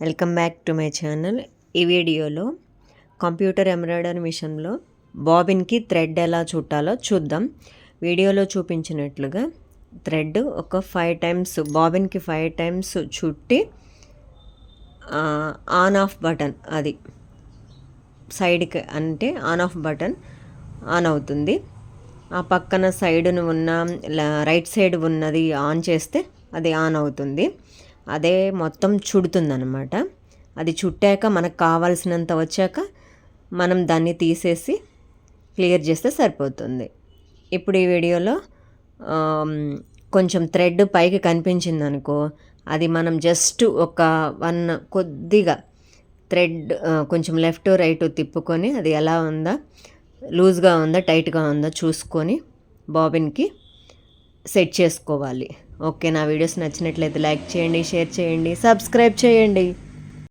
Welcome back to my channel. ఈ వీడియోలో computer embroidery మిషన్లో బాబిన్కి థ్రెడ్ ఎలా చుట్టాలో చూద్దాం. వీడియోలో చూపించినట్లుగా థ్రెడ్ ఒక 5 టైమ్స్ బాబిన్కి 5 టైమ్స్ చుట్టి ఆన్ ఆఫ్ బటన్, అది సైడ్కి అంటే ఆన్ ఆఫ్ బటన్ ఆన్ అవుతుంది. ఆ పక్కన సైడ్ను ఉన్న రైట్ సైడ్ ఉన్నది ఆన్ చేస్తే అది ఆన్ అవుతుంది. అదే మొత్తం చుడుతుందన్నమాట. అది చుట్టాక మనకు కావాల్సినంత వచ్చాక మనం దాన్ని తీసేసి క్లియర్ చేస్తే సరిపోతుంది. ఇప్పుడు ఈ వీడియోలో కొంచెం థ్రెడ్ పైకి కనిపించింది అనుకో, అది మనం జస్ట్ ఒక కొద్దిగా థ్రెడ్ కొంచెం లెఫ్ట్ రైట్ తిప్పుకొని అది ఎలా ఉందా, లూజ్గా ఉందా టైట్గా ఉందా చూసుకొని బాబిన్కి సెట్ చేసుకోవాలి. ఓకే, నా వీడియోస్ నచ్చినట్లయితే లైక్ చేయండి, షేర్ చేయండి, సబ్స్క్రైబ్ చేయండి.